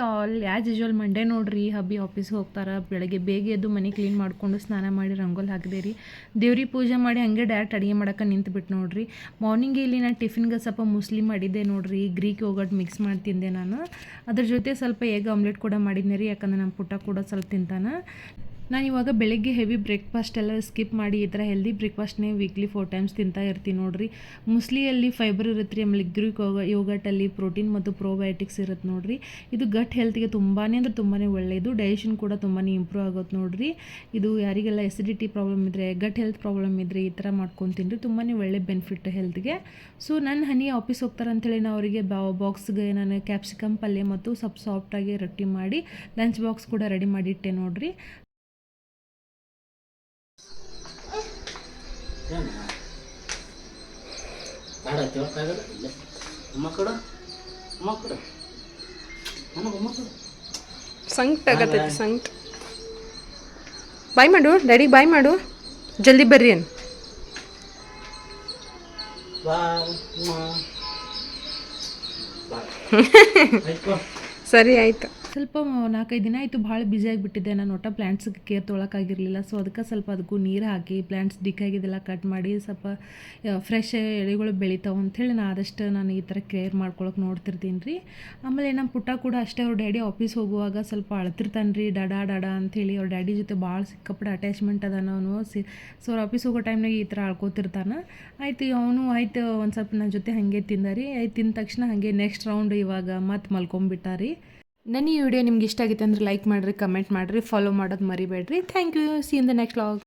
All as usual Monday ನೋಡ್ರಿ ಹಬ್ಬಿ ಆಫೀಸ್ಗೆ ಹೋಗ್ತಾರೆ. ಬೆಳಗ್ಗೆ ಬೇಗ ಎದ್ದು ಮನೆ ಕ್ಲೀನ್ ಮಾಡಿಕೊಂಡು ಸ್ನಾನ ಮಾಡಿ ರಂಗೋಲಿ ಹಾಕಿದೆ ರೀ. ದೇವ್ರಿಗೆ ಪೂಜೆ ಮಾಡಿ ಹಂಗೆ ಡೈರೆಕ್ಟ್ ಅಡುಗೆ ಮಾಡೋಕೆ ನಿಂತುಬಿಟ್ಟು ನೋಡ್ರಿ. ಮಾರ್ನಿಂಗ್ ಇಲ್ಲಿ ನಾನು ಟಿಫಿನ್ಗೆ ಸ್ವಲ್ಪ ಮುಸ್ಲಿ ಮಾಡಿದ್ದೆ ನೋಡ್ರಿ. ಗ್ರೀಕ್ ಯೋಗರ್ಟ್ ಮಿಕ್ಸ್ ಮಾಡಿ ತಿಂದೆ ನಾನು. ಅದ್ರ ಜೊತೆ ಸ್ವಲ್ಪ ಎಗ್ ಆಮ್ಲೆಟ್ ಕೂಡ ಮಾಡಿದ್ದೆ ರೀ, ಯಾಕಂದ್ರೆ ನಮ್ಮ ಪುಟ್ಟ ಕೂಡ ಸ್ವಲ್ಪ ತಿಂತಾನೆ. ನಾನು ಇವಾಗ ಬೆಳಗ್ಗೆ ಹೆವಿ ಬ್ರೇಕ್ಫಾಸ್ಟ್ ಎಲ್ಲ ಸ್ಕಿಪ್ ಮಾಡಿ ಈ ಥರ ಹೆಲ್ದಿ ಬ್ರೇಕ್ಫಾಸ್ಟ್ನೇ ವೀಕ್ಲಿ 4 ಟೈಮ್ಸ್ ತಿಂತಾ ಇರ್ತೀನಿ ನೋಡಿರಿ. ಮುಸ್ಲಿಯಲ್ಲಿ ಫೈಬರ್ ಇರುತ್ತೆ ರೀ, ಆಮೇಲೆ ಗ್ರೀಕ್ ಯೋಗರ್ಟಲ್ಲಿ ಪ್ರೋಟೀನ್ ಮತ್ತು ಪ್ರೋಬಯೋಟಿಕ್ಸ್ ಇರುತ್ತೆ ನೋಡಿರಿ. ಇದು ಗಟ್ ಹೆಲ್ತ್ಗೆ ತುಂಬಾ ಅಂದರೆ ತುಂಬಾ ಒಳ್ಳೆಯದು. ಡೈಜೆಷನ್ ಕೂಡ ತುಂಬಾ ಇಂಪ್ರೂವ್ ಆಗುತ್ತೆ ನೋಡಿರಿ. ಇದು ಯಾರಿಗೆಲ್ಲ ಎಸಿಡಿಟಿ ಪ್ರಾಬ್ಲಮ್ ಇದ್ದರೆ, ಗಟ್ ಹೆಲ್ತ್ ಪ್ರಾಬ್ಲಮ್ ಇದ್ದರೆ ಈ ಥರ ಮಾಡ್ಕೊತೀನಿ, ತುಂಬಾ ಒಳ್ಳೆ ಬೆನಿಫಿಟ್ ಹೆಲ್ತ್ಗೆ. ಸೊ ನನ್ನ ಹನಿ ಆಫೀಸ್ ಹೋಗ್ತಾರೆ ಅಂತೇಳಿ ನಾನು ಅವರಿಗೆ ಬಾಕ್ಸ್ಗೆ ನಾನು ಕ್ಯಾಪ್ಸಿಕಮ್ ಪಲ್ಯ ಮತ್ತು ಸ್ವಲ್ಪ ಸಾಫ್ಟಾಗಿ ರೊಟ್ಟಿ ಮಾಡಿ ಲಂಚ್ ಬಾಕ್ಸ್ ಕೂಡ ರೆಡಿ ಮಾಡಿಟ್ಟೆ ನೋಡಿರಿ. ಸಂಕಟ ಆಗತ್ತೈತಿ, ಸಂಕಟ. ಬಾಯ್ ಮಾಡು ಡ್ಯಾಡಿ, ಬಾಯ್ ಮಾಡು, ಜಲ್ದಿ ಬರ್ರಿ ಅನ್. ಸರಿ ಆಯ್ತು. ಸ್ವಲ್ಪ 4-5 ದಿನ ಆಯಿತು ಭಾಳ ಬ್ಯುಸಿ ಆಗಿಬಿಟ್ಟಿದ್ದೆ. ನಾನು ಒಟ್ಟು ಪ್ಲ್ಯಾಂಟ್ಸ್ಗೆ ಕೇರ್ ತೊಗೊಳಕ್ಕಾಗಿರಲಿಲ್ಲ. ಸೊ ಅದಕ್ಕೂ ನೀರು ಹಾಕಿ ಪ್ಲ್ಯಾಂಟ್ಸ್ ದಿಕ್ಕಾಗಿದ್ದೆಲ್ಲ ಕಟ್ ಮಾಡಿ ಸ್ವಲ್ಪ ಫ್ರೆಶ್ ಎಲೆಗಳು ಬೆಳಿತಾವೆ ಅಂಥೇಳಿ ನಾನು ಈ ಥರ ಕೇರ್ ಮಾಡ್ಕೊಳಕ್ಕೆ ನೋಡ್ತಿರ್ತೀನಿ ರೀ. ಆಮೇಲೆ ನಮ್ಮ ಪುಟ್ಟ ಕೂಡ ಅಷ್ಟೇ, ಅವ್ರ ಡ್ಯಾಡಿ ಆಫೀಸ್ ಹೋಗುವಾಗ ಸ್ವಲ್ಪ ಅಳ್ತಿರ್ತಾನೆ ರೀ, ಡಾಡಾ ಅಂಥೇಳಿ. ಅವ್ರ ಡ್ಯಾಡಿ ಜೊತೆ ಭಾಳ ಸಿಕ್ಕಾಪಟ್ಟೆ ಅಟ್ಯಾಚ್ಮೆಂಟ್ ಅದಾನ ಅವನು. ಸೊ ಅವ್ರು ಆಫೀಸ್ ಹೋಗೋ ಟೈಮ್ನಾಗ ಈ ಥರ ಅಳ್ಕೋತಿರ್ತಾನೆ. ಆಯಿತು ಒಂದು ಸ್ವಲ್ಪ ನನ್ನ ಜೊತೆ ಹಾಗೆ ತಿಂದ ರೀ. ತಿಂದ ತಕ್ಷಣ ಹಾಗೆ ನೆಕ್ಸ್ಟ್ ರೌಂಡ್ ಇವಾಗ ಮತ್ತೆ ಮಲ್ಕೊಂಬಿಟ್ಟ ರೀ. ನನ್ನ ಈ ವಿಡಿಯೋ ನಿಮ್ಗೆ ಇಷ್ಟ ಆಗಿತ್ತು ಅಂದರೆ ಲೈಕ್ ಮಾಡಿರಿ, ಕಮೆಂಟ್ ಮಾಡಿರಿ, ಫಾಲೋ ಮಾಡೋದು ಮರಿಬೇಡ್ರಿ. Thank you. See in the next vlog.